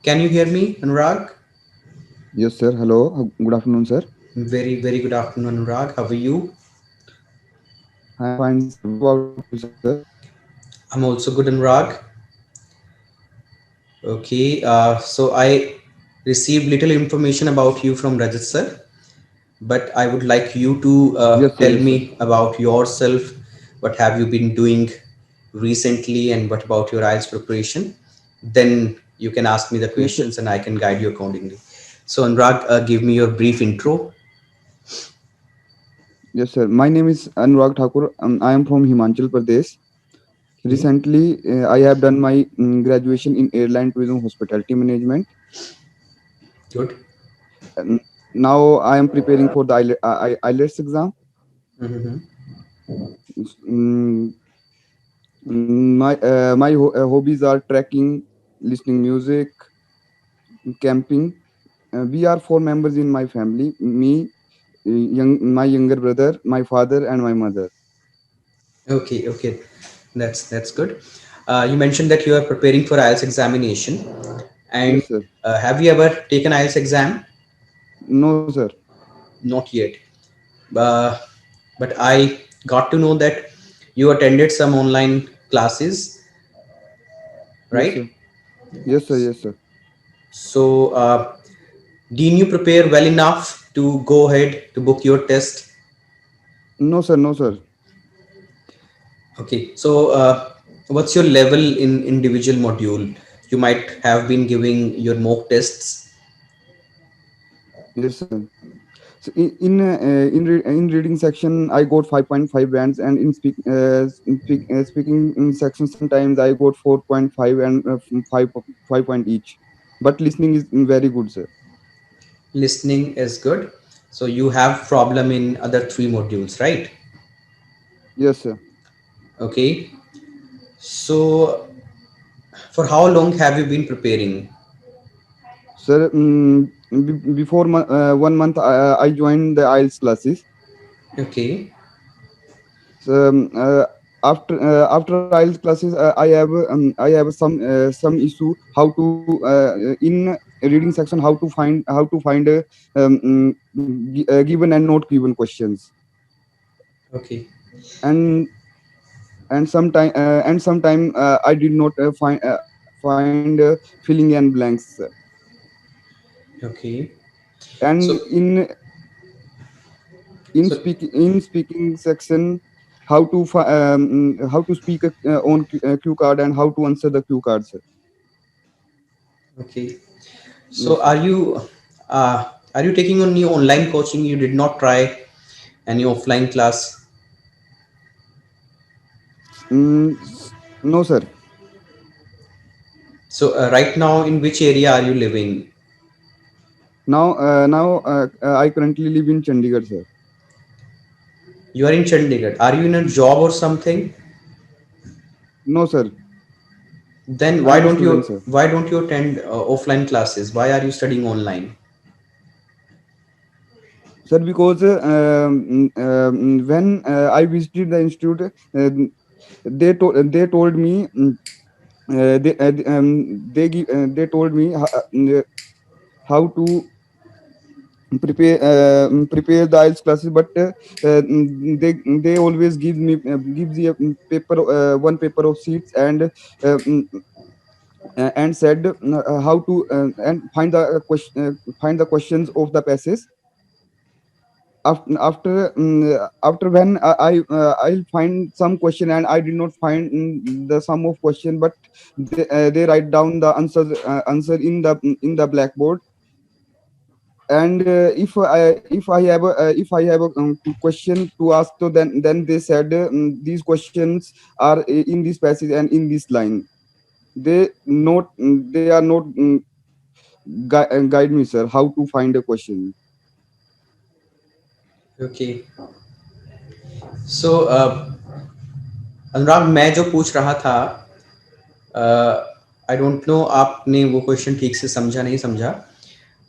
Can you hear me, Anurag? Yes, sir. Hello. Good afternoon, sir. Very, very good afternoon, Anurag. How are you? I am fine, sir. What about you, sir? I'm also good, Anurag. Okay, so I received little information about you from Rajat sir, but I would like you to Yes, sir. tell Yes, sir. me about yourself. What have you been doing recently, and what about your IELTS preparation? Then you can ask me the Yes, sir. questions, and I can guide you accordingly. So, Anurag, give me your brief intro. Yes, sir. My name is Anurag Thakur. I am from Himachal Pradesh. Okay, Recently, I have done my graduation in airline tourism hospitality management. good. And now I am preparing for the IELTS exam. Mm-hmm. Mm, my hobbies are trekking, listening music, camping. We are four members in my family. Me, my younger brother, my father, and my mother. Okay, okay, that's good. You mentioned that you are preparing for IELTS examination, and Yes, sir. have you ever taken IELTS exam? No, sir. Not yet, uh, but I got to know that you attended some online classes, Yes, right? sir. Yes, sir. Yes, sir. So, didn't you prepare well enough to go ahead to book your test? No, sir. No, sir. Okay, so what's your level in individual module? You might have been giving your mock tests. Yes, sir. So in reading section, I got 5.5 bands, and in speaking in section, sometimes I got 4.5 and 5 point each. But listening is very good, sir. Listening is good. So you have problem in other three modules, right? Yes, sir. Okay. So for how long have you been preparing? Sir, before 1 month, I joined the IELTS classes. Okay. So after IELTS classes, I have some issue how to in reading section how to find given and not given questions, Okay. and sometime I did not find filling in blanks. Okay. And So so in speaking section, how to speak on Q card and how to answer the Q cards. okay. So Yes, sir. are you taking on new online coaching? You did not try any offline class. No, sir. So right now, in which area are you living? Now, I currently live in Chandigarh, sir. You are in Chandigarh. Are you in a job or something? No, sir. Then I am a student, sir. why don't you attend offline classes? Why are you studying online? Sir, because when I visited the institute, they told me they told me how to prepare the IELTS classes, but they always give the paper one paper of sheets and said how to and find the questions of the passage. After when I'll find some question and I did not find the sum of question, but they write down the answer in the blackboard. And if I have a question to ask, to then they said these questions are in this passage and in this line. They are not guide me, sir, how to find a question. Okay. So अनुराग मैं जो पूछ रहा था I don't know आपने वो question ठीक से समझा नहीं समझा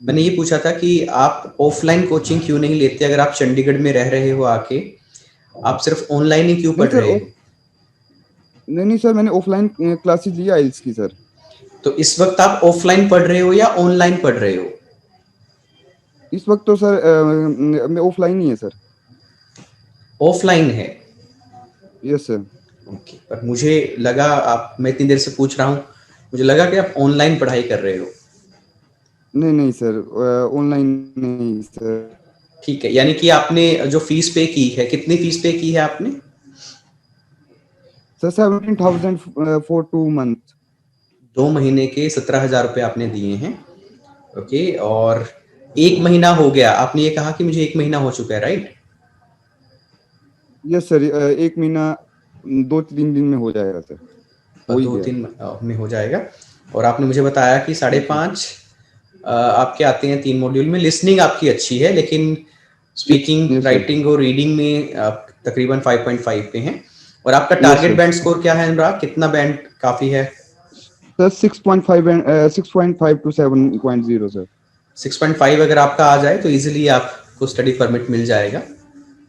मैंने ये पूछा था कि आप ऑफलाइन कोचिंग क्यों नहीं लेते अगर आप चंडीगढ़ में रह रहे हो आके आप सिर्फ ऑनलाइन ही क्यों नहीं पढ़ सर, रहे हो नहीं नहीं सर, मैंने ऑफलाइन क्लासेस लिया आइल्स की, सर। तो इस वक्त आप ऑफलाइन पढ़ रहे हो या ऑनलाइन पढ़ रहे हो? इस वक्त तो सर मैं ऑफलाइन ही है सर। ऑफलाइन है। Yes sir. ओके, पर मुझे लगा आप, मैं इतनी देर से पूछ रहा हूँ, मुझे लगा कि आप ऑनलाइन पढ़ाई कर रहे हो। नहीं नहीं सर, ऑनलाइन नहीं सर। ठीक है, यानी कि आपने जो फीस पे की है, कितनी फीस पे की है आपने? Sir 17,000 for 2 month. 2 महीने के 17,000 रुपये आपने दिए हैं। ओके, और 1 महीना हो गया, आपने ये कहा कि मुझे 1 महीना हो चुका है, राइट? यस सर, 1 महीना 2-3 दिन में हो जाएगा सर, हो ही दो गया। तीन में हो जाएगा। और आपने मुझे बताया कि 5.5 आपके आते हैं 3 मॉड्यूल में। लिसनिंग आपकी अच्छी है, लेकिन yes speaking, yes sir. Writing और रीडिंग में आप तकरीबन 5.5 पे हैं। और आपका yes target sir. Band score क्या है अनुराग, कितना बैंड काफी है? Sir 6.5 and 6.5 to 7.0 sir. 6.5 अगर आपका आ जाए तो इजीली आपको स्टडी परमिट मिल जाएगा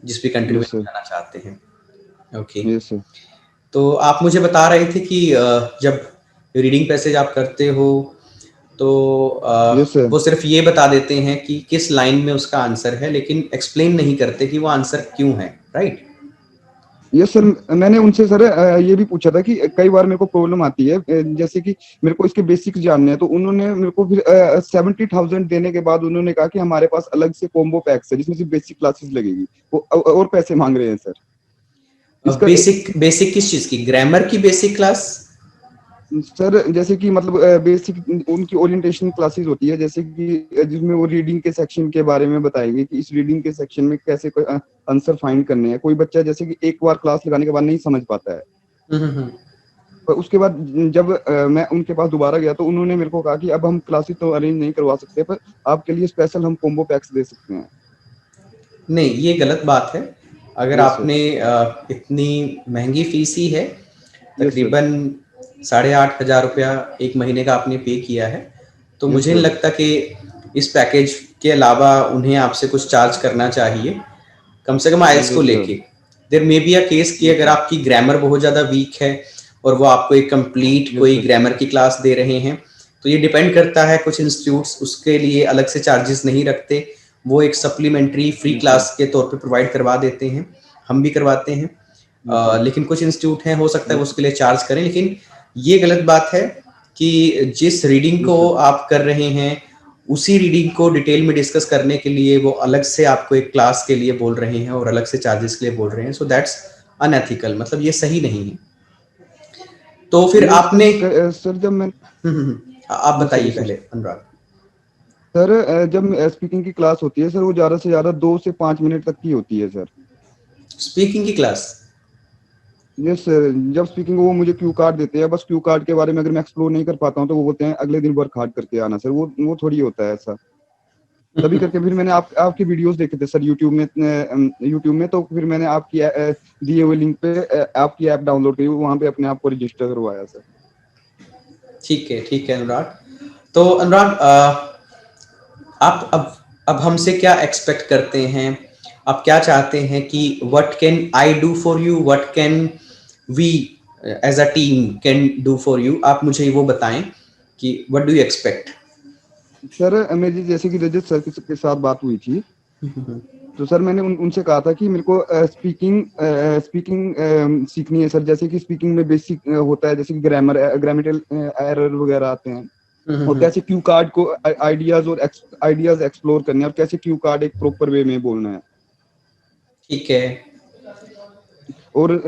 जिस भी कंट्री में यस आप सर। जाना चाहते हैं। Okay, yes sir. तो आप मुझे बता रहे थे कि जब रीडिंग पैसेज आप करते हो तो यस सर। वो सिर्फ ये बता देते हैं कि किस लाइन में उसका आंसर है, लेकिन एक्सप्लेन नहीं करते कि वो आंसर क्यों है, राइट? यस सर, मैंने उनसे सर ये भी पूछा था कि कई बार मेरे को प्रॉब्लम आती है, जैसे कि मेरे को इसके बेसिक्स जानने हैं, तो उन्होंने मेरे को फिर 70,000 देने के बाद उन्होंने कहा कि हमारे पास अलग से कॉम्बो पैक्स है जिसमें सिर्फ बेसिक क्लासेस लगेगी, वो और पैसे मांग रहे हैं सर इसका। बेसिक बेसिक किस चीज की, ग्रामर की बेसिक क्लास? सर जैसे कि मतलब बेसिक उनकी ओरिएंटेशन क्लासेस होती है, जैसे कि जिसमें वो रीडिंग के सेक्शन के बारे में बताएंगे कि इस रीडिंग के सेक्शन में कैसे कोई आंसर फाइंड करने हैं। कोई बच्चा जैसे कि एक बार क्लास लगाने के बाद नहीं समझ पाता है, हम्म। पर उसके बाद जब मैं उनके पास दोबारा गया तो उन्होंने मेरे को कहा कि अब हम क्लासेस तो अरेंज नहीं करवा सकते, पर आपके लिए स्पेशल हम कॉम्बो पैक्स दे सकते हैं। नहीं, ये गलत बात है। अगर यस सर। आपने इतनी महंगी फीस ही है, यस सर। तकरीबन 8,500 रुपया 1 महीने का आपने पे किया है, तो यस मुझे नहीं सर। लगता कि इस पैकेज के अलावा उन्हें आपसे कुछ चार्ज करना चाहिए, कम से कम आइल्स को यस सर। लेके। देर मे बी अ केस कि यस अगर सर। आपकी ग्रामर बहुत ज़्यादा वीक है और वो आपको एक कंप्लीट यस कोई सर। ग्रामर की क्लास दे रहे हैं, तो ये डिपेंड करता है, कुछ इंस्टीट्यूट्स उसके लिए अलग से चार्जेस नहीं रखते, वो एक supplementary free yes sir. Class के तौर पे प्रोवाइड करवा देते हैं, हम भी करवाते हैं। Yes sir. लेकिन कुछ इंस्टीट्यूट हैं, हो सकता है वो यस उसके लिए चार्ज करें, लेकिन ये गलत बात है कि जिस रीडिंग को सर। आप कर रहे हैं उसी रीडिंग को डिटेल में डिस्कस करने के लिए वो अलग से आपको एक क्लास के लिए बोल रहे हैं और अलग से चार्जेस के लिए बोल रहे हैं। सो दैट्स अनएथिकल, मतलब ये सही नहीं है। तो फिर यस आपने सर जब मैं आप यस सर। बताइए यस सर। पहले अनुराग। सर जब स्पीकिंग की क्लास होती है सर, वो ज्यादा से ज्यादा 2 से 5 मिनट तक की होती है सर। स्पीकिंग की क्लास? यस सर, जब स्पीकिंग वो मुझे क्यू कार्ड देते हैं, बस क्यू कार्ड के बारे में अगर मैं एक्सप्लोर नहीं कर पाता हूँ तो वो बोलते हैं अगले दिन वर्क हार्ड करके आना सर। वो थोड़ी होता है ऐसा। तभी करके फिर मैंने आपके वीडियोस देखे थे सर यूट्यूब में, तो फिर मैंने आपकी दिए हुए लिंक पे आपकी ऐप डाउनलोड करी, वहां पे अपने आप को रजिस्टर करवाया सर। ठीक है अनुराग। तो अनुराग, आप अब हमसे क्या एक्सपेक्ट करते हैं? आप क्या चाहते हैं कि what can I do for you, what can we as a team can do for you? आप मुझे वो बताएं कि what do you expect. Sir मेरी जैसे कि रजत सर के साथ बात हुई थी, तो सर मैंने उनसे कहा था कि मेरे को स्पीकिंग सीखनी है सर। जैसे कि स्पीकिंग में बेसिक होता है, जैसे कि ग्रामेटिकल एरर वगैरह आते हैं, और कैसे क्यू कार्ड को आइडियाज एक्सप्लोर करने हैं, और कैसे क्यू कार्ड एक प्रॉपर वे में बोलना है। ठीक है। और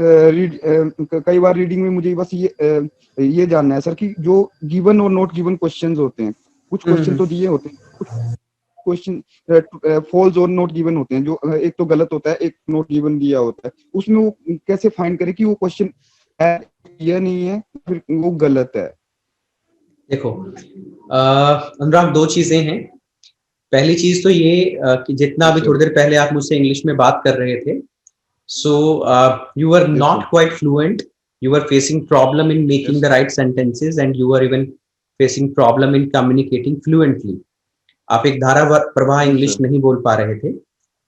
कई बार रीडिंग में मुझे बस ये जानना है सर कि जो गिवन और नॉट गिवन क्वेश्चंस होते हैं, कुछ क्वेश्चन तो दिए होते हैं, कुछ क्वेश्चन फॉल्स और नॉट गिवन होते हैं, जो एक तो गलत होता है, एक नॉट गिवन दिया होता है, उसमें वो कैसे फाइंड करें कि वो क्वेश्चन है या नहीं है, फिर वो गलत है। देखो अनुराग, दो चीजें हैं। पहली चीज तो ये कि जितना यस अभी सर। थोड़ी देर पहले आप मुझसे इंग्लिश में बात कर रहे थे, so you were yes not sir. quite fluent, you were facing problem in making yes the right sentences and you were even facing problem in communicating fluently. आप एक धारा प्रवाह यस इंग्लिश सर। नहीं बोल पा रहे थे,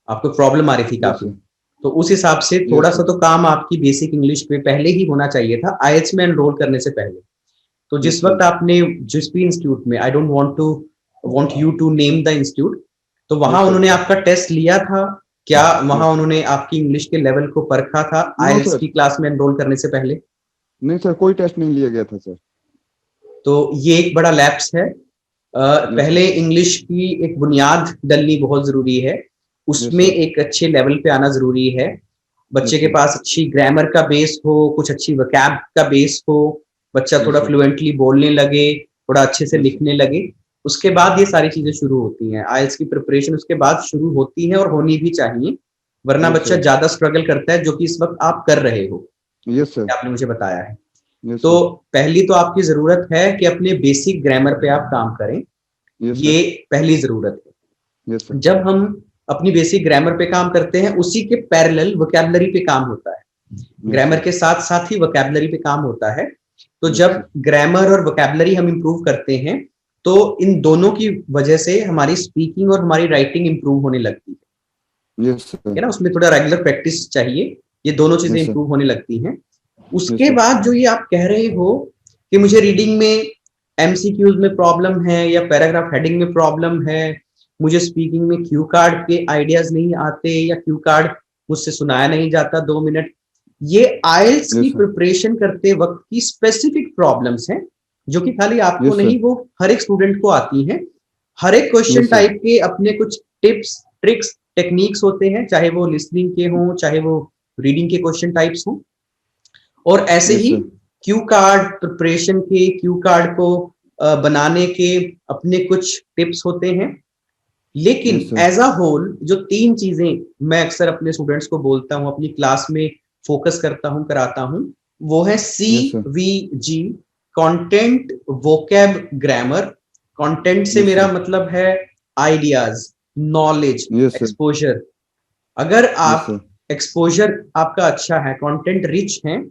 आपको प्रॉब्लम आ रही थी यस काफी। सर। तो उस हिसाब से थोड़ा यस सा सर। तो काम आपकी बेसिक इंग्लिश पे पहले ही होना चाहिए था आईएलटीएस में एनरोल करने से पहले। तो जिस Yes, sir. वक्त आपने जिस भी इंस्टीट्यूट में, I don't want you to name the institute, तो वहां Yes, sir. उन्होंने आपका टेस्ट लिया था क्या? वहां Yes. उन्होंने आपकी इंग्लिश के लेवल को परखा था No, आईएलटीएस sir. की क्लास में एनरोल करने से पहले? नहीं सर, कोई टेस्ट नहीं लिया गया था सर। तो ये एक बड़ा लैप्स है। Yes, sir. पहले इंग्लिश की एक बुनियाद डलनी बहुत जरूरी है, Yes, उसमें sir. एक अच्छे लेवल पे आना जरूरी है। बच्चे Yes, के sir. पास अच्छी ग्रामर का बेस हो, कुछ अच्छी वोकैब का बेस हो, बच्चा Yes, थोड़ा sir. फ्लुएंटली बोलने लगे, थोड़ा अच्छे से Yes, sir. लिखने लगे, उसके बाद ये सारी चीजें शुरू होती हैं। आईएलटीएस की प्रिपरेशन उसके बाद शुरू होती है और होनी भी चाहिए, वरना Yes, बच्चा sir. ज्यादा स्ट्रगल करता है, जो कि इस वक्त आप कर रहे हो, Yes, sir. आपने मुझे बताया है। Yes, तो sir. पहली तो आपकी जरूरत है कि अपने बेसिक ग्रामर पे आप काम करें, Yes, ये sir. पहली जरूरत है। Yes, sir. जब हम अपनी बेसिक ग्रामर पे काम करते हैं, उसी के पैरेलल वोकैबुलरी पे काम होता है। Yes, grammar sir. के साथ साथ ही वोकैबुलरी पे काम होता है। तो Yes, जब sir. ग्रामर और वोकैबुलरी हम इंप्रूव करते हैं, तो इन दोनों की वजह से हमारी स्पीकिंग और हमारी राइटिंग इंप्रूव होने लगती Yes, sir. है ना? उसमें थोड़ा रेगुलर प्रैक्टिस चाहिए, ये दोनों चीजें Yes, sir. इंप्रूव होने लगती हैं। Yes, उसके sir. बाद जो ये आप कह रहे हो कि मुझे रीडिंग में एमसीक्यूज में प्रॉब्लम है या पैराग्राफ हेडिंग में प्रॉब्लम है, मुझे स्पीकिंग में क्यू कार्ड के आइडियाज नहीं आते या क्यू कार्ड मुझसे सुनाया नहीं जाता 2 मिनट, ये आईएलटीएस की Yes, sir. प्रिपरेशन करते वक्त की स्पेसिफिक प्रॉब्लम्स हैं, जो कि खाली आपको Yes, sir. नहीं, वो हर एक स्टूडेंट को आती हैं। हर एक क्वेश्चन Yes, sir. टाइप के अपने कुछ टिप्स, ट्रिक्स, टेक्निक्स होते हैं, चाहे वो लिसनिंग के हों, चाहे वो रीडिंग के क्वेश्चन टाइप्स हों। और ऐसे Yes, ही sir. क्यू कार्ड प्रिपरेशन के, क्यू कार्ड को बनाने के अपने कुछ टिप्स होते हैं। लेकिन Yes, sir. As a whole जो 3 चीजें मैं अक्सर अपने स्टूडेंट्स को बोलता हूँ, अपनी क्लास में फोकस करता हूँ, कराता हूँ, वो है Yes, sir. CVG, content, vocab, grammar. Content से Yes, मेरा sir. मतलब है ideas, knowledge, Yes, sir. Exposure. अगर Yes, आप sir. एक्सपोजर आपका अच्छा है, कंटेंट रिच है,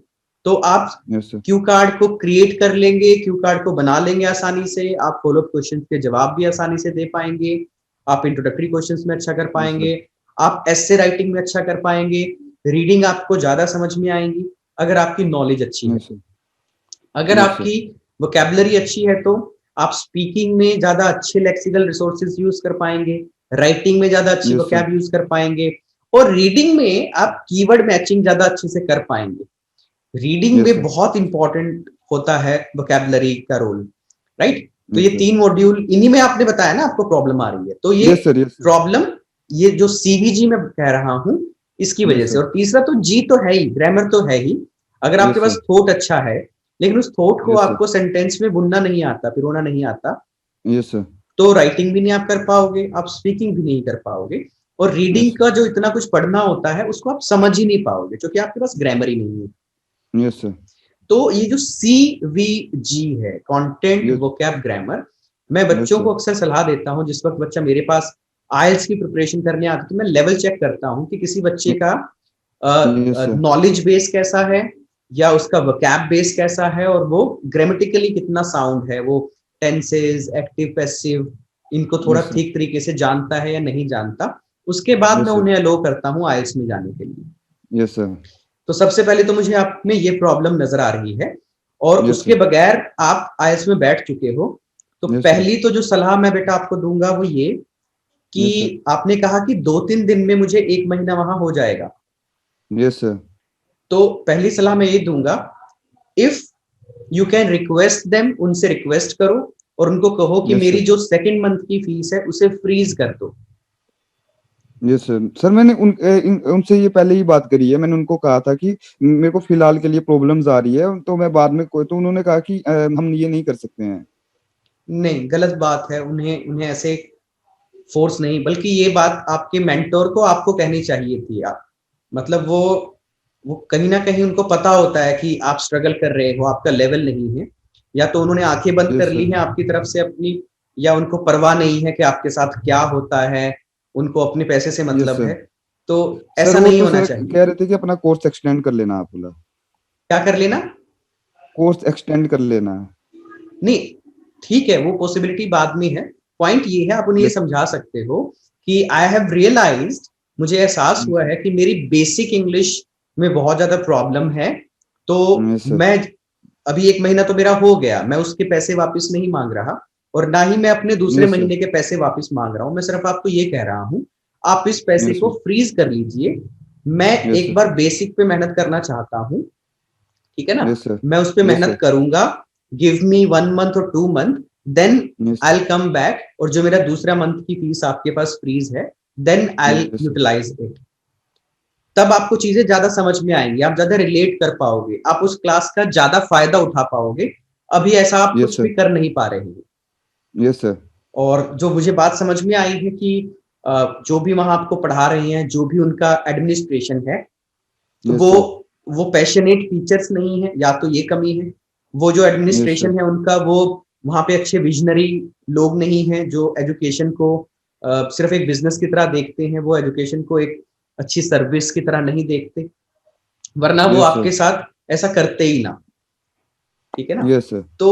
तो आप Yes, sir. क्यू कार्ड को क्रिएट कर लेंगे, क्यू कार्ड को बना लेंगे आसानी से, आप फॉलो अप क्वेश्चन के जवाब भी आसानी से दे पाएंगे, आप इंट्रोडक्टरी क्वेश्चंस में अच्छा कर Yes, sir. पाएंगे, आप एस्से राइटिंग में अच्छा कर पाएंगे, रीडिंग आपको ज्यादा समझ में आएंगी अगर आपकी नॉलेज अच्छी है। Yes, sir. अगर Yes, sir. आपकी वोकैबुलरी अच्छी है, तो आप स्पीकिंग में ज्यादा अच्छे लेक्सिकल रिसोर्सेज यूज कर पाएंगे, राइटिंग में ज्यादा अच्छी Yes, sir. वोकैब यूज कर पाएंगे, और रीडिंग में आप कीवर्ड मैचिंग ज्यादा अच्छे से कर पाएंगे। रीडिंग Yes, में sir. बहुत इंपॉर्टेंट होता है वोकैबुलरी का रोल, राइट? तो ये Yes, sir. 3 मॉड्यूल, इन्हीं में आपने बताया ना आपको प्रॉब्लम आ रही है, तो ये Yes, sir. Yes, sir. Problem, ये जो सीवीजी में कह रहा हूं, इसकी वजह Yes, से। sir. और तीसरा तो जी तो है ही, ग्रामर तो है ही। अगर आपके Yes, पास sir. थॉट अच्छा है, लेकिन उस थॉट को Yes, sir. आपको सेंटेंस में बुनना नहीं आता, पिरोना नहीं आता, Yes, sir. तो राइटिंग भी नहीं आप कर पाओगे, आप स्पीकिंग भी नहीं कर पाओगे, और Yes, रीडिंग sir. का जो इतना कुछ पढ़ना होता है उसको आप समझ ही नहीं पाओगे, क्योंकि आपके पास ग्रामर ही नहीं है। Yes, sir. तो ये जो CVG है, कंटेंट, Yes. वोकैब, ग्रामर, मैं Yes, बच्चों sir. को अक्सर सलाह देता हूँ, जिस वक्त बच्चा मेरे पास आईएलटीएस की प्रिपरेशन करने आता है, तो मैं लेवल चेक करता हूँ कि किसी बच्चे का Yes, sir. नॉलेज बेस कैसा है, या उसका वोकैब बेस कैसा है, और वो ग्रामेटिकली कितना साउंड है, वो टेंसेस, एक्टिव, पैसिव, इनको थोड़ा Yes, sir. ठीक तरीके से जानता है या नहीं जानता। उसके बाद Yes, मैं sir. उन्हें अलो करता हूँ आईएलटीएस में जाने के लिए। Yes, sir. तो सबसे पहले तो मुझे आप में ये प्रॉब्लम नजर आ रही है, और Yes, उसके sir. बगैर आप आईएलटीएस में बैठ चुके हो। तो Yes, sir. पहली तो जो सलाह मैं बेटा आपको दूंगा वो ये कि Yes, sir. आपने कहा कि 2-3 दिन में मुझे 1 महीना वहां हो जाएगा। Yes, sir. तो पहली सलाह मैं ये दूंगा, if you can request them, उनसे रिक्वेस्ट करो और उनको कहो कि Yes, मेरी sir. जो सेकंड मंथ की फीस है उसे फ्रीज कर दो। Yes sir. सर मैंने उनसे ये पहले ही बात करी है। मैंने उनको कहा था कि मेरे को फिलहाल के लिए प्रॉब्लम्स आ रही है, तो मैं बाद में कोई, तो उन्होंने कहा कि हम ये नहीं कर सकते हैं। नहीं, गलत बात है। उन्हें ऐसे फोर्स नहीं, बल्कि ये बात आपके मेंटोर को आपको कहनी चाहिए थी। आप मतलब वो कहीं ना कहीं उनको पता होता है कि आप स्ट्रगल कर रहे हो, आपका लेवल नहीं है, या तो उन्होंने आंखें बंद कर यस ली सर। हैं आपकी तरफ से अपनी, या उनको परवाह नहीं है कि आपके साथ क्या होता है, उनको अपने पैसे से यस मतलब सर। है। तो सर ऐसा वो नहीं तो होना सर चाहिए। कह रहे थे कि अपना कोर्स एक्सटेंड कर लेना, आप बोला क्या कर लेना? कोर्स एक्सटेंड कर लेना है। नहीं, ठीक है, वो पॉसिबिलिटी बाद में है। पॉइंट ये है, आप उन्हें ये यस समझा सकते हो कि आई हैव रियलाइज्ड, मुझे एहसास हुआ है कि मेरी बेसिक इंग्लिश में बहुत ज्यादा प्रॉब्लम है। तो यस सर। मैं अभी 1 महीना तो मेरा हो गया, मैं उसके पैसे वापस नहीं मांग रहा और ना ही मैं अपने दूसरे Yes, sir. महीने के पैसे वापस मांग रहा हूँ। मैं सिर्फ आपको ये कह रहा हूँ, आप इस पैसे Yes, को sir. फ्रीज कर लीजिए। मैं Yes, एक sir. बार बेसिक पे मेहनत करना चाहता हूँ, ठीक है ना? Yes, sir. मैं उस पे Yes, मेहनत sir. करूंगा, गिव मी 1 मंथ और 2 month, then Yes, I sir. Will come back, और जो मेरा दूसरा मंथ की फीस आपके पास फ्रीज है, then I will Yes, sir. Utilise it. तब आपको चीजें ज्यादा समझ में आएंगी, आप ज्यादा रिलेट कर पाओगे, आप उस क्लास का ज्यादा फायदा उठा पाओगे। अभी ऐसा आप Yes, कुछ भी sir. कर नहीं पा रहे हैं। Yes, sir. और जो मुझे बात समझ में आई है कि जो भी वहां आपको पढ़ा रहे हैं, जो भी उनका एडमिनिस्ट्रेशन है, Yes, वो sir. वो पैशनेट टीचर्स नहीं है, या तो ये कमी है। वो जो Yes, sir. एडमिनिस्ट्रेशन है उनका, वो वहां पे अच्छे विजनरी लोग नहीं हैं जो एजुकेशन को सिर्फ एक बिजनेस की तरह देखते हैं, वो एजुकेशन को एक अच्छी सर्विस की तरह नहीं देखते, वरना वो Yes, sir. आपके साथ ऐसा करते ही ना, ठीक है ना? Yes, sir. तो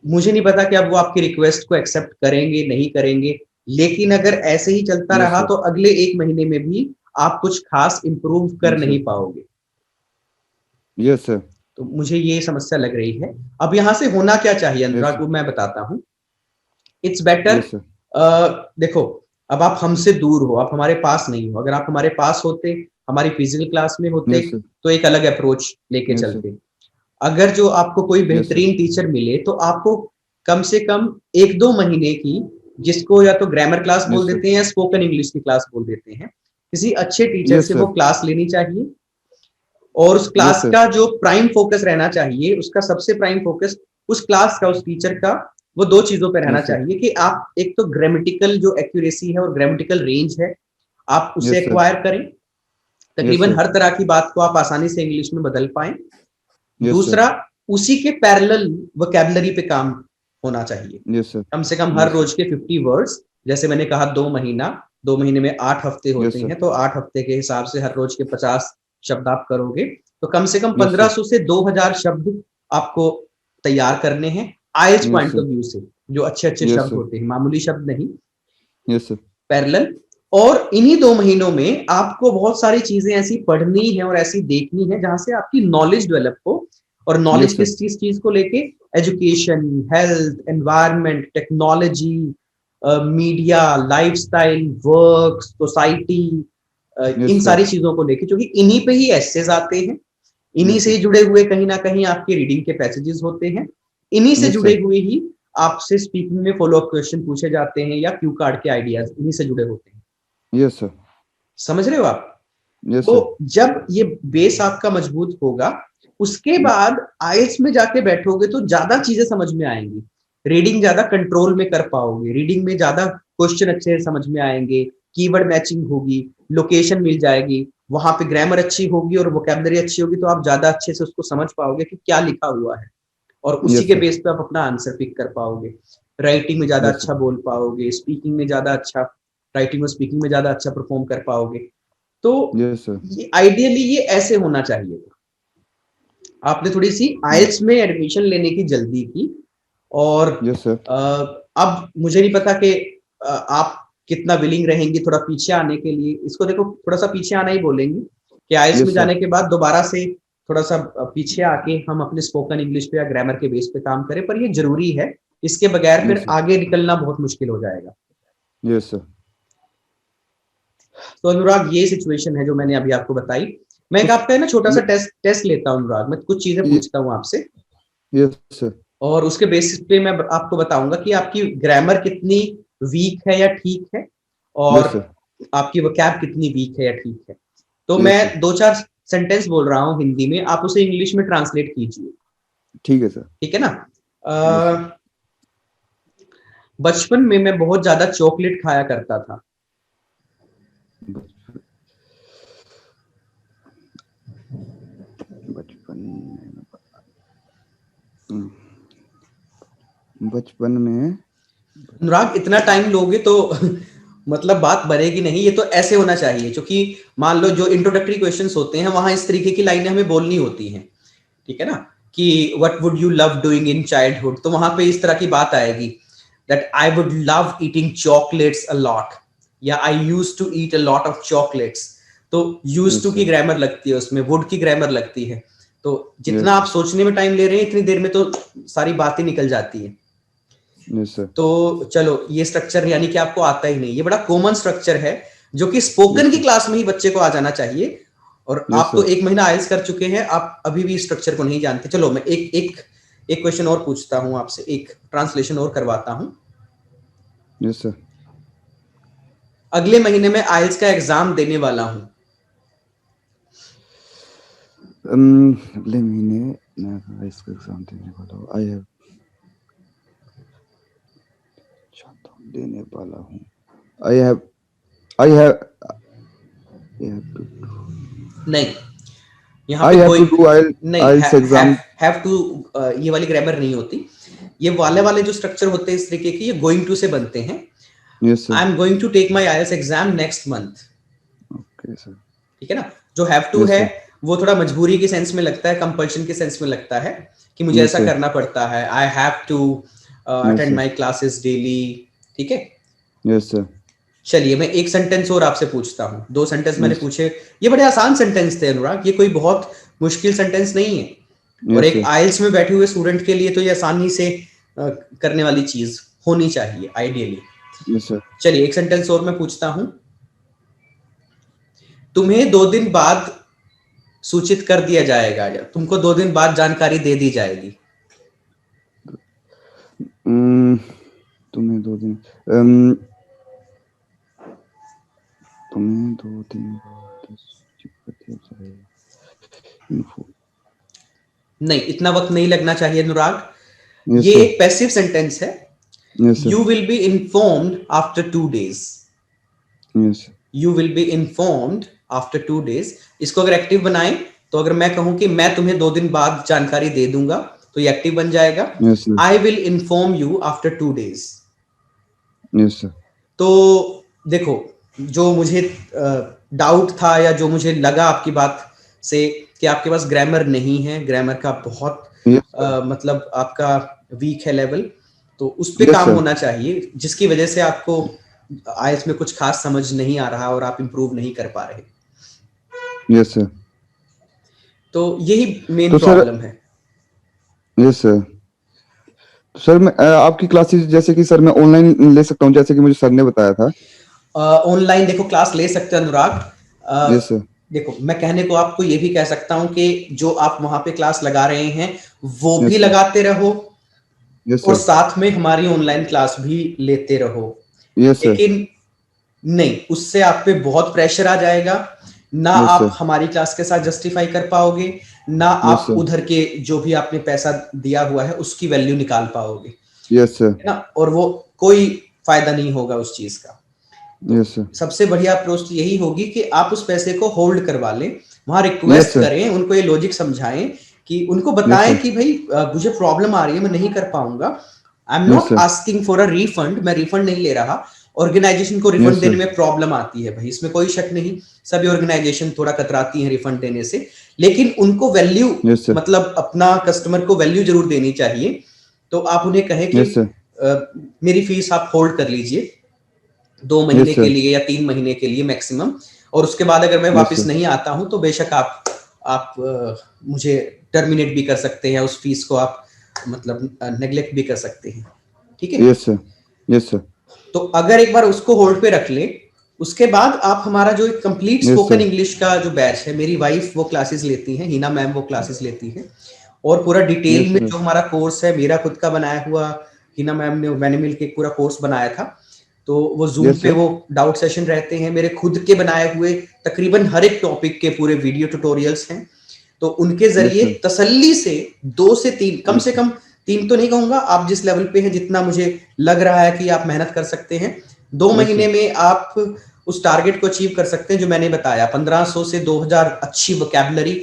मुझे नहीं पता कि अब वो आपकी रिक्वेस्ट को एक्सेप्ट करेंगे नहीं करेंगे, लेकिन अगर ऐसे ही चलता Yes, रहा sir. तो अगले 1 महीने में भी आप कुछ खास इंप्रूव कर Yes, नहीं sir. पाओगे। Yes, sir. तो मुझे ये समस्या लग रही है। अब यहाँ से होना क्या चाहिए Yes, अनुराग, sir. वो मैं बताता हूँ। It's better, Yes, sir. देखो, अब आप हमसे दूर हो, आप हमारे पास नहीं हो। अगर आप हमारे पास होते, हमारी फिजिकल क्लास में होते, Yes, sir. तो एक अलग अप्रोच लेके Yes, sir. चलते। अगर जो आपको कोई Yes, sir. बेहतरीन टीचर मिले, तो आपको कम से कम 1-2 महीने की, जिसको या तो ग्रामर क्लास बोल Yes, sir. देते हैं या स्पोकन इंग्लिश की क्लास बोल देते हैं, किसी अच्छे टीचर Yes, से वो sir. क्लास लेनी चाहिए। और उस Yes, क्लास sir. का जो प्राइम फोकस रहना चाहिए, उसका सबसे प्राइम फोकस उस क्लास का, उस टीचर का, वो 2 चीजों पे रहना Yes, sir. चाहिए कि आप एक तो ग्रामेटिकल जो एक्यूरेसी है और ग्रामेटिकल रेंज है, आप उसे Yes, sir. एक्वायर करें, Yes, तकरीबन sir. हर तरह की बात को आप आसानी से इंग्लिश में बदल पाएं। Yes, sir. दूसरा, उसी के पैरेलल वोकैबुलरी पे काम होना चाहिए। Yes, sir. कम से कम हर Yes, sir. रोज के 50 वर्ड्स, जैसे मैंने कहा 2 महीना, 2 महीने में 8 हफ्ते Yes, होते sir. हैं, तो 8 हफ्ते के हिसाब से हर रोज के 50 शब्द आप करोगे, तो कम से कम Yes, sir. 1500 से 2000 शब्द आपको तैयार करने हैं आइल्स Yes, point sir. Of view से, जो अच्छे अच्छे Yes, शब्द sir. होते हैं, मामूली शब्द नहीं, Yes, sir. पैरेलल। और इन्हीं 2 महीनों में आपको बहुत सारी चीजें ऐसी पढ़नी है और ऐसी देखनी है जहां से आपकी नॉलेज डेवलप हो। और नॉलेज Yes, sir. किस चीज को लेके? Education, health, environment, technology, media, lifestyle, work, society, Yes, इन sir. सारी चीजों को लेके, क्योंकि इन्हीं पे ही एसेज आते हैं, इन्हीं Yes, से sir. जुड़े हुए कहीं ना कहीं आपके रीडिंग के पैसेजेस होते हैं, इन्हीं से Yes, जुड़े sir. हुए ही आपसे स्पीकिंग में फॉलो अप क्वेश्चन पूछे जाते हैं, या क्यू कार्ड के आइडियाज इन्हीं से जुड़े होते हैं। Yes, sir. समझ रहे हो आप? Yes, तो sir. जब ये बेस आपका मजबूत होगा, उसके बाद आईएलटीएस में जाके बैठोगे तो ज्यादा चीजें समझ में आएंगी, रीडिंग ज्यादा कंट्रोल में कर पाओगे, रीडिंग में ज्यादा क्वेश्चन अच्छे से समझ में आएंगे, कीवर्ड मैचिंग होगी, लोकेशन मिल जाएगी, वहां पे ग्रामर अच्छी होगी और वोकैबुलरी अच्छी होगी, तो आप ज्यादा अच्छे से उसको समझ पाओगे कि क्या लिखा हुआ है, और उसी Yes, के sir. बेस पे आप अपना आंसर पिक कर पाओगे। राइटिंग में ज्यादा Yes, sir. अच्छा बोल पाओगे, स्पीकिंग में ज्यादा अच्छा, राइटिंग और स्पीकिंग में ज्यादा अच्छा परफॉर्म कर पाओगे। तो Yes, sir. ये आइडियली ये ऐसे होना चाहिए। आपने थोड़ी सी आइल्स में एडमिशन लेने की जल्दी की, और Yes, sir. अब मुझे नहीं पता कि आप कितना विलिंग रहेंगी थोड़ा पीछे आने के लिए। इसको देखो, थोड़ा सा पीछे आना ही बोलेंगे कि आइल्स में Yes, sir. जाने के बाद दोबारा से थोड़ा सा पीछे आके हम अपने स्पोकन इंग्लिश पे या ग्रामर के बेस पे काम करें, पर ये जरूरी है, इसके बगैर फिर Yes, sir. आगे निकलना बहुत मुश्किल हो जाएगा। Yes, sir. तो अनुराग, ये सिचुएशन है जो मैंने अभी आपको बताई। मैं एक आपका है ना छोटा सा टेस्ट लेता हूँ अनुराग, मैं कुछ चीजें पूछता हूँ आपसे, Yes, sir. और उसके बेसिस पे मैं आपको बताऊंगा कि आपकी ग्रामर कितनी वीक है या ठीक है, और Yes, sir. आपकी वोकैब कितनी वीक है या ठीक है। तो Yes, मैं sir. 2-4 सेंटेंस बोल रहा हूँ हिंदी में, आप उसे इंग्लिश में ट्रांसलेट कीजिए, ठीक है सर। ठीक है ना? Yes, sir. बचपन में मैं बहुत ज्यादा चॉकलेट खाया करता था। बचपन में अनुराग, इतना टाइम लोगे तो मतलब बात बनेगी नहीं। ये तो ऐसे होना चाहिए, क्योंकि मान लो जो इंट्रोडक्टरी क्वेश्चंस होते हैं वहां इस तरीके की लाइनें हमें बोलनी होती हैं, ठीक है ना? कि what would you love doing in childhood, तो वहां पे इस तरह की बात आएगी that I would love eating chocolates a lot, या I used to eat a lot of chocolates. तो यूज्ड टू की ग्रामर लगती है उसमें, वुड की ग्रामर लगती है। तो जितना Yes. आप सोचने में टाइम ले रहे हैं इतनी देर में तो सारी बातें निकल जाती है। Yes, sir. तो चलो ये स्ट्रक्चर यानी कि आपको आता ही नहीं, ये बड़ा कॉमन स्ट्रक्चर है जो कि स्पोकन Yes, की sir. क्लास में ही बच्चे को आ जाना चाहिए। और Yes, आप तो sir. 1 महीना आइल्स कर चुके हैं, आप अभी भी स्ट्रक्चर को नहीं जानते। चलो मैं एक क्वेश्चन और पूछता हूं आपसे, एक ट्रांसलेशन और करवाता हूं। Yes, sir. अगले महीने में आइल्स का एग्जाम देने वाला हूं। अगले महीने मैं इसका एग्जाम देने वाला हूँ। देने वाला हूँ। I have to नहीं, यहाँ I पे have कोई to do नहीं, IELTS exam. हैव टू ये वाली ग्रामर नहीं होती। ये वाले जो स्ट्रक्चर होते हैं इस तरीके की, ये गोइंग टू से बनते हैं। Yes, sir. I am going to take my IELTS exam next month. Okay, sir. ठीक है ना। जो हैव टू Yes, है sir. वो थोड़ा मजबूरी के सेंस में लगता है, कंपल्शन के सेंस में लगता है कि मुझे Yes, ऐसा sir. करना पड़ता है। I have to attend sir. My classes daily. ठीक है। Yes, sir. चलिए मैं एक सेंटेंस और आपसे पूछता हूँ। 2 सेंटेंस मैंने Yes. पूछे, ये बड़े आसान सेंटेंस थे अनुराग, ये कोई बहुत मुश्किल सेंटेंस नहीं है। और Yes, एक sir. आइल्स में बैठे हुए स्टूडेंट के लिए तो ये आसानी से करने वाली चीज होनी चाहिए आइडियली। Yes, sir. चलिए एक सेंटेंस और मैं पूछता हूं। तुम्हें 2 दिन बाद सूचित कर दिया जाएगा, या तुमको 2 दिन बाद जानकारी दे दी जाएगी। तुम्हें 2 दिन तुम्हें 2 दिन बाद सूचित कर दिया जाएगा। Info. नहीं, इतना वक्त नहीं लगना चाहिए अनुराग। Yes, ये sir. एक पैसिव सेंटेंस है। Yes, sir. You will be informed after 2 days। Yes. You will be informed after 2 days। इसको अगर एक्टिव बनाएं तो अगर मैं कहूं कि मैं तुम्हें 2 दिन बाद जानकारी दे दूंगा तो ये एक्टिव बन जाएगा। Yes, sir. I will inform you after 2 days। Yes, sir. तो देखो, जो मुझे डाउट था या जो मुझे लगा आपकी बात से कि आपके पास ग्रामर नहीं है, ग्रामर का बहुत Yes, sir. मतलब आपका वीक है लेवल, तो उस पे Yes, काम sir. होना चाहिए, जिसकी वजह से आपको आइल्स में कुछ खास समझ नहीं आ रहा और आप इंप्रूव नहीं कर पा रहे। Yes, sir. तो यही मेन तो सर प्रॉब्लम है। Yes sir. सर मैं आपकी क्लासेस जैसे कि सर मैं ऑनलाइन ले सकता हूँ जैसे कि मुझे सर ने बताया था। ऑनलाइन देखो क्लास ले सकते हैं अनुराग। Yes sir. देखो मैं कहने को आपको ये भी कह सकता हूँ कि जो आप वहां पे क्लास लगा रहे हैं वो Yes, भी sir. लगाते रहो यस और सर। साथ में हमारी ऑनलाइन क्लास भी लेते रहो। Yes sir. लेकिन नहीं, उससे आप पे बहुत प्रेशर आ जाएगा ना। Yes, आप sir. हमारी क्लास के साथ जस्टिफाई कर पाओगे ना। Yes, आप sir. उधर के जो भी आपने पैसा दिया हुआ है उसकी वैल्यू निकाल पाओगे, यस सर। है ना। और वो कोई फायदा नहीं होगा उस चीज का। Yes sir. सबसे बढ़िया अप्रोच यही होगी कि आप उस पैसे को होल्ड करवा लें, वहां Yes, रिक्वेस्ट sir. करें, उनको ये लॉजिक समझाएं कि उनको Yes, बताएं sir. कि भाई मुझे प्रॉब्लम आ रही है, मैं नहीं कर पाऊंगा। I am Yes, not sir. Asking for a refund, मैं रिफंड नहीं ले रहा। ऑर्गेनाइजेशन को Yes, रिफंड sir. देने में प्रॉब्लम आती है भाई, इसमें कोई शक नहीं। सभी ऑर्गेनाइजेशन थोड़ा कतराती हैं रिफंड देने से, लेकिन उनको वैल्यू Yes, sir. मतलब अपना कस्टमर को वैल्यू जरूर देनी चाहिए। तो आप उन्हें कहें कि Yes, sir. मेरी फीस आप होल्ड कर लीजिए 2 महीने Yes, के sir. लिए या 3 महीने के लिए मैक्सिमम, और उसके बाद अगर मैं Yes, वापस sir. नहीं आता हूं तो बेशक आप मुझे टर्मिनेट भी कर सकते हैं, उस फीस को आप मतलब नेग्लेक्ट भी कर सकते हैं। ठीक है। Yes, sir. Yes, sir. तो अगर एक बार उसको होल्ड पे रख ले, उसके बाद आप हमारा जो एक complete Yes, spoken sir. English का जो बैच है, मेरी वाइफ वो क्लासेस लेती हैं, हिना मैम वो क्लासेस लेती हैं, और पूरा डिटेल Yes, में sir. जो हमारा कोर्स है, मेरा खुद का बनाया हुआ, हिना मैम ने मैंने मिलकर पूरा कोर्स बनाया था। तो वो जूम Yes, पे sir. वो डाउट सेशन रहते हैं, मेरे खुद के बनाए हुए तकरीबन हर एक टॉपिक के पूरे वीडियो ट्यूटोरियल्स हैं। तो उनके जरिए sir. तसल्ली से 2 से 3, कम Yes, से कम 3 तो नहीं कहूंगा, आप जिस लेवल पे हैं, जितना मुझे लग रहा है कि आप मेहनत कर सकते हैं, 2 Yes, महीने sir. में आप उस टारगेट को अचीव कर सकते हैं जो मैंने बताया। 1500 से 2000 अच्छी वोकैबुलरी,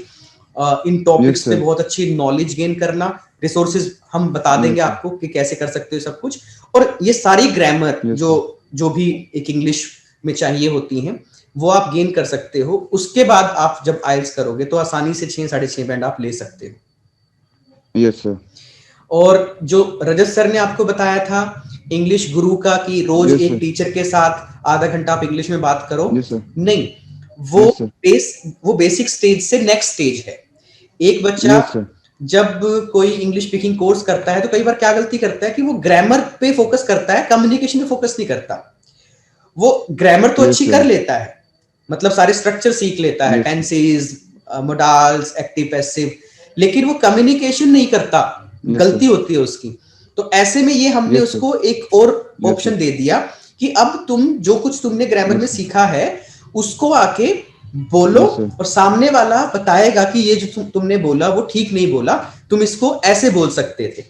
इन टॉपिक्स Yes, पे sir. बहुत अच्छी नॉलेज गेन करना, रिसोर्सेज हम बता देंगे Yes, sir. आपको कि कैसे कर सकते हो सब कुछ। और ये सारी ग्रामर Yes, जो sir. जो भी एक इंग्लिश में चाहिए होती हैं वो आप गेन कर सकते हो। उसके बाद आप जब आइल्स करोगे तो आसानी से 6 साढ़े 6 बैंड आप ले सकते हो। Yes, sir. और जो रजत सर ने आपको बताया था इंग्लिश गुरु का कि रोज Yes, एक sir. टीचर के साथ आधा घंटा आप इंग्लिश में बात करो, Yes, sir. नहीं, वो Yes, sir. वो बेसिक स्टेज से नेक्स्ट स्टेज है। एक बच्चा Yes, sir. जब कोई इंग्लिश स्पीकिंग कोर्स करता है तो कई बार क्या गलती करता है कि वो ग्रामर पे फोकस करता है, कम्युनिकेशन पे फोकस नहीं करता। वो ग्रामर तो Yes, अच्छी कर sir. लेता है, मतलब सारे स्ट्रक्चर सीख लेता है, Yes, sir. Tenses, modals, active passive, लेकिन वो कम्युनिकेशन नहीं करता, Yes, sir. गलती होती है उसकी। तो ऐसे में ये हमने Yes, sir. उसको एक और Yes, ऑप्शन sir. दे दिया कि अब तुम जो कुछ तुमने ग्रामर में Yes, sir. सीखा है उसको आके बोलो, Yes, sir. और सामने वाला बताएगा कि ये जो तुमने बोला वो ठीक नहीं बोला, तुम इसको ऐसे बोल सकते थे।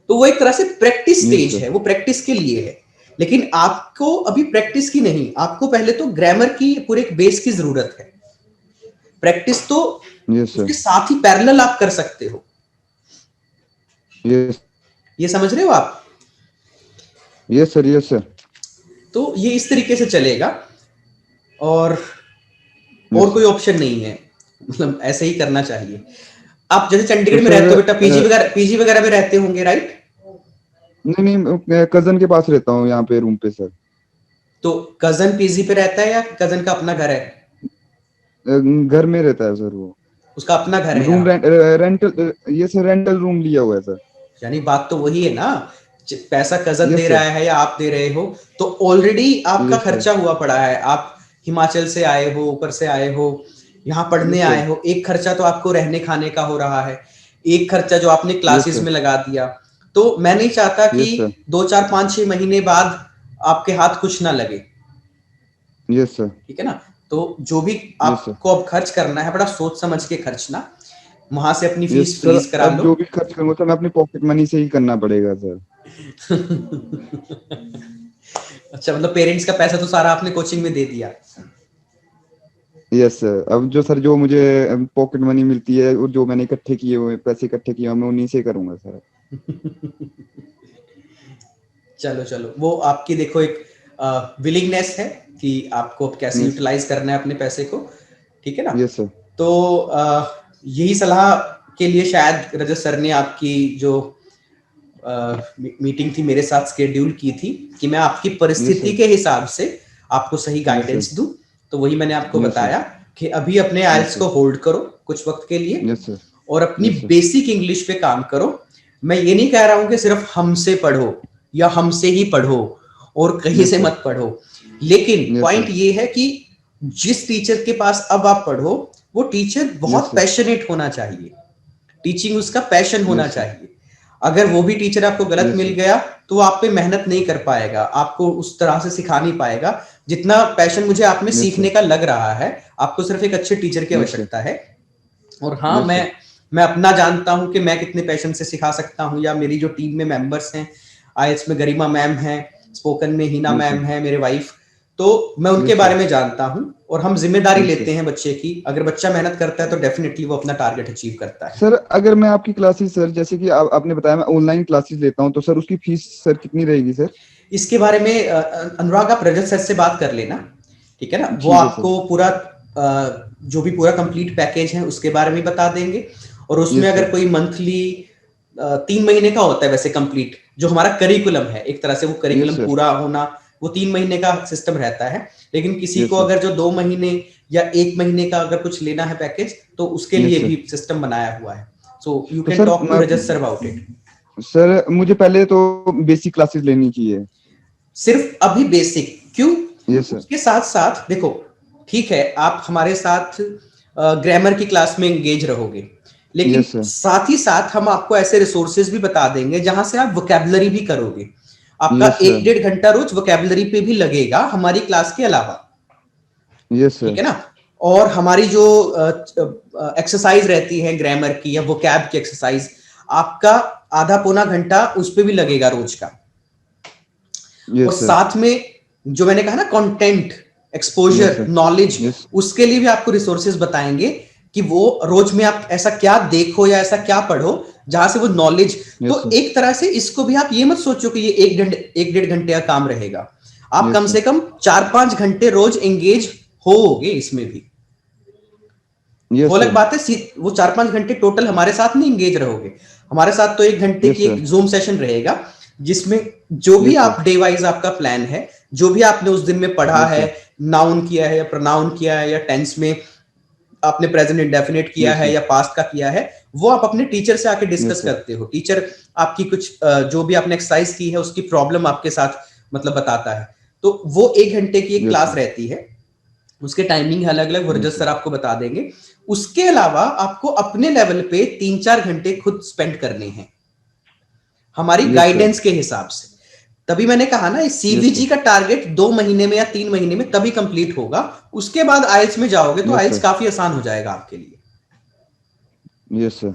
तो वो एक तरह से प्रैक्टिस Yes, स्टेज sir. है, वो प्रैक्टिस के लिए है। लेकिन आपको अभी प्रैक्टिस की नहीं, आपको पहले तो ग्रामर की पूरे एक बेस की जरूरत है। प्रैक्टिस तो Yes, sir. उसके साथ ही पैरेलल आप कर सकते हो। Yes. ये समझ रहे हो आप? Yes, sir. Yes, sir. तो ये इस तरीके से चलेगा, और Yes, कोई sir. ऑप्शन नहीं है, मतलब ऐसे ही करना चाहिए। आप जैसे तो चंडीगढ़ में रहते हो सर बेटा, पीजी वगैरह में रहते होंगे, राइट? नहीं नहीं, कजन के पास रहता हूँ यहाँ पे रूम पे सर। तो कजन पीजी पे रहता है या कजन का अपना घर है? घर में रहता है सर वो। उसका अपना घर है रूम यहाँ? रेंटल, ये सर रेंटल रूम लिया हुआ है सर। यानी बात तो वही है ना, पैसा कजन दे यस रहा सर। है या आप दे रहे हो, तो ऑलरेडी आपका यस सर। खर्चा हुआ पड़ा है। आप हिमाचल से आए हो, ऊपर से आए हो, यहाँ पढ़ने यस सर। आए हो, एक खर्चा तो आपको रहने खाने का हो रहा है, एक खर्चा जो आपने यस क्लासेस सर। में लगा दिया। तो मैं नहीं चाहता कि यस सर। 2 4 5 6 महीने बाद आपके हाथ कुछ ना लगे, यस सर। ठीक है ना? तो जो भी यस सर। आपको अब खर्च करना है, बड़ा सोच समझ के खर्चना, वहां से अपनी यस फीस सर, फ्रीज करा अब लो। जो भी खर्च करूंगा सर मैं अपनी पॉकेट मनी से ही करना पड़ेगा सर। अच्छा, मतलब पेरेंट्स का पैसा तो सारा आपने कोचिंग में दे दिया? यस सर, अब जो सर जो मुझे पॉकेट मनी मिलती है और जो मैंने इकट्ठे किए हुए पैसे इकट्ठे किए हुए मैं उन्हीं से करूंगा सर। चलो चलो, वो आपकी देखो एक विलिंगनेस है कि आपको कैसे यस। यूटिलाइज करना है अपने पैसे को, ठीक है ना? Yes sir. तो यही सलाह के लिए शायद रजत सर ने आपकी जो मीटिंग थी मेरे साथ स्केड्यूल की थी, कि मैं आपकी यस परिस्थिति सर। के हिसाब से आपको सही यस गाइडेंस सर। दूं। तो वही मैंने आपको यस सर। बताया कि अभी अपने यस आइल्स सर। को होल्ड करो कुछ वक्त के लिए, यस सर। और अपनी यस सर। बेसिक इंग्लिश पे काम करो। मैं ये नहीं कह रहा हूं कि सिर्फ हमसे पढ़ो या हमसे ही पढ़ो और कहीं से यस सर। मत पढ़ो, लेकिन यस पॉइंट सर। ये है कि जिस टीचर के पास अब आप पढ़ो वो टीचर यस बहुत सर। पैशनेट होना चाहिए, टीचिंग उसका पैशन होना यस सर। चाहिए। अगर वो भी टीचर आपको गलत यस मिल सर। गया तो वो आप पे मेहनत नहीं कर पाएगा, आपको उस तरह से सिखा नहीं पाएगा जितना पैशन मुझे आप में यस सीखने सर। का लग रहा है। आपको सिर्फ एक अच्छे टीचर की यस सर। आवश्यकता है। और हाँ, यस सर। मैं अपना जानता हूं कि मैं कितने पैशन से सिखा सकता हूं, या मेरी जो टीम में मेंबर्स हैं, आईएल्स में गरिमा मैम है, स्पोकन में हिना यस मैम सर। है, मेरे वाइफ, तो मैं उनके यस बारे सर। में जानता हूं। और हम जिम्मेदारी यस लेते सर। हैं बच्चे की। अगर बच्चा मेहनत करता है तो डेफिनेटली वो अपना टारगेट अचीव करता है। सर अगर मैं आपकी क्लासेस सर जैसे कि आपने बताया मैं ऑनलाइन क्लासेस लेता हूँ तो सर उसकी फीस सर कितनी रहेगी सर? इसके बारे में अनुराग आप रजत सर से बात कर लेना, ठीक है ना? वो ठीक है सर। आपको पूरा जो भी पूरा कंप्लीट पैकेज है उसके बारे में बता देंगे। और उसमें यस अगर सर। कोई मंथली 3 महीने का होता है वैसे कंप्लीट, जो हमारा करिकुलम है, एक तरह से वो यस करिकुलम सर। पूरा होना, वो 3 महीने का सिस्टम रहता है। लेकिन किसी यस को सर। अगर जो 2 महीने या 1 महीने का अगर कुछ लेना है पैकेज, तो उसके यस लिए सर। भी सिस्टम बनाया हुआ है। सो यू तो can sir talk to Rajat sir about it. Sir मुझे पहले तो बेसिक क्लासेस लेनी चाहिए। सिर्फ अभी बेसिक क्यों? Yes sir. उसके साथ साथ देखो, ठीक है आप हमारे साथ ग्रामर की क्लास में एंगेज रहोगे, लेकिन यस सर। साथ ही साथ हम आपको ऐसे रिसोर्सेज भी बता देंगे जहां से आप वोकैबुलरी भी करोगे। आपका यस एक सर। 1.5 घंटा रोज वोकैबुलरी पे भी लगेगा हमारी क्लास के अलावा, यस ठीक सर। है ना? और हमारी जो एक्सरसाइज रहती है ग्रामर की या वोकैब की एक्सरसाइज, आपका आधा पौना घंटा उस पर भी लगेगा रोज का। और यस सर। साथ में जो मैंने कहा ना, content, yes exposure, sir. Knowledge, yes. उसके लिए भी आपको रिसोर्सेज बताएंगे कि वो रोज में आप ऐसा क्या देखो या ऐसा क्या पढ़ो जहां से वो नॉलेज। यस तो सर। एक तरह से इसको भी आप ये मत सोचो कि ये 1 1.5 घंटे का काम रहेगा। आप यस कम सर। से कम 4 5 घंटे रोज एंगेज होगे इसमें भी। यस वो अलग सर। बात है, वो 4 5 घंटे टोटल हमारे साथ नहीं एंगेज रहोगे। हमारे साथ तो 1 घंटे यस की सर। एक जूम सेशन रहेगा, जिसमें जो भी यस सर। आप डे वाइज आपका प्लान है, जो भी आपने उस दिन में पढ़ा यस है, सर। नाउन किया है या प्रोनाउन किया है या टेंस में आपने प्रेजेंट इंडेफिनिट किया Yes, है sir. या पास्ट का किया है, वो आप अपने टीचर से आके डिस्कस Yes, sir. करते हो। टीचर आपकी कुछ जो भी आपने एक्सरसाइज की है उसकी प्रॉब्लम आपके साथ मतलब बताता है। तो वो 1 घंटे की एक Yes, क्लास sir. रहती है, उसके टाइमिंग अलग अलग, वो Yes, रजत sir. सर आपको बता देंगे। उसके अलावा आपको अपने लेवल पे 3-4 घंटे खुद स्पेंड करने हैं हमारी Yes, sir. गाइडेंस के हिसाब से। तभी मैंने कहा ना, Yes, सीवीजी sir. का टारगेट 2 महीने में या 3 महीने में तभी कंप्लीट होगा। उसके बाद आइल्स में जाओगे तो Yes, आइल्स sir. काफी आसान हो जाएगा आपके लिए। Yes, sir.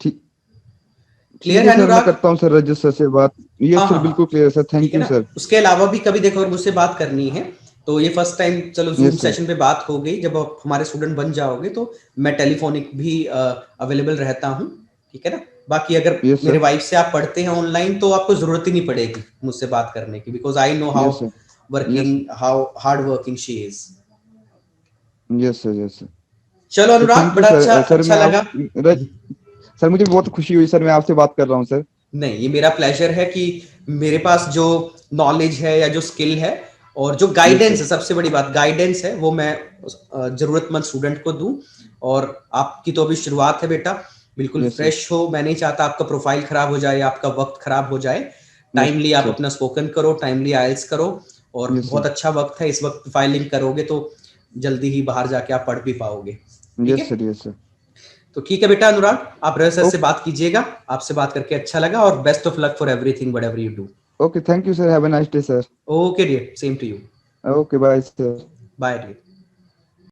ठीक ठीक क्लियर है है सर, मैं अनुराग? करता हूँ सर रजत सर से बात। हाँ यस सर, हाँ हाँ, बिल्कुल क्लियर सर, ठीक थैंक है यू ना। सर। उसके अलावा भी कभी देखो अगर मुझसे बात करनी है तो ये फर्स्ट टाइम चलो जूम यस सर। सेशन पे बात हो गई, जब आप हमारे स्टूडेंट बन जाओगे तो मैं टेलीफोनिक भी अवेलेबल रहता हूँ, ठीक है ना। बाकी अगर यस मेरे सर। वाइफ से आप पढ़ते हैं ऑनलाइन तो आपको जरूरत ही नहीं पड़ेगी मुझसे बात करने की, because I know how yes sir. Yes. Working, how hard working she is. Yes sir. Yes sir. चलो तो अनुराग, थैंक यू बड़ा सर। अच्छा सर अच्छा मैं आप लगा। सर मुझे बहुत खुशी हुई सर, मैं आपसे बात कर रहा हूँ सर। नहीं, ये मेरा प्लेजर है कि मेरे पास जो नॉलेज है या जो स्किल है और जो यस गाइडेंस सर। है, सबसे बड़ी बात गाइडेंस है, वो मैं जरूरतमंद स्टूडेंट को दूं। और आपकी तो अभी शुरुआत है बेटा, बिल्कुल यस सर। फ्रेश हो। मैं नहीं चाहता आपका प्रोफाइल खराब हो जाए, आपका वक्त खराब हो जाए। यस टाइमली आप सर। अपना स्पोकन करो, टाइमली आइल्स करो, और यस बहुत सर। अच्छा वक्त है। इस वक्त फाइलिंग करोगे तो जल्दी ही बाहर जाके आप पढ़ भी पाओगे, ठीक यस है। सर। Yes sir. तो ठीक है बेटा अनुराग, आप रह सर से ओके। बात कीजिएगा। आपसे बात करके अच्छा लगा, और best of luck for everything whatever you do. Okay, thank you sir, have a nice day sir. Okay dear, same to you. Okay, bye sir. Bye dear.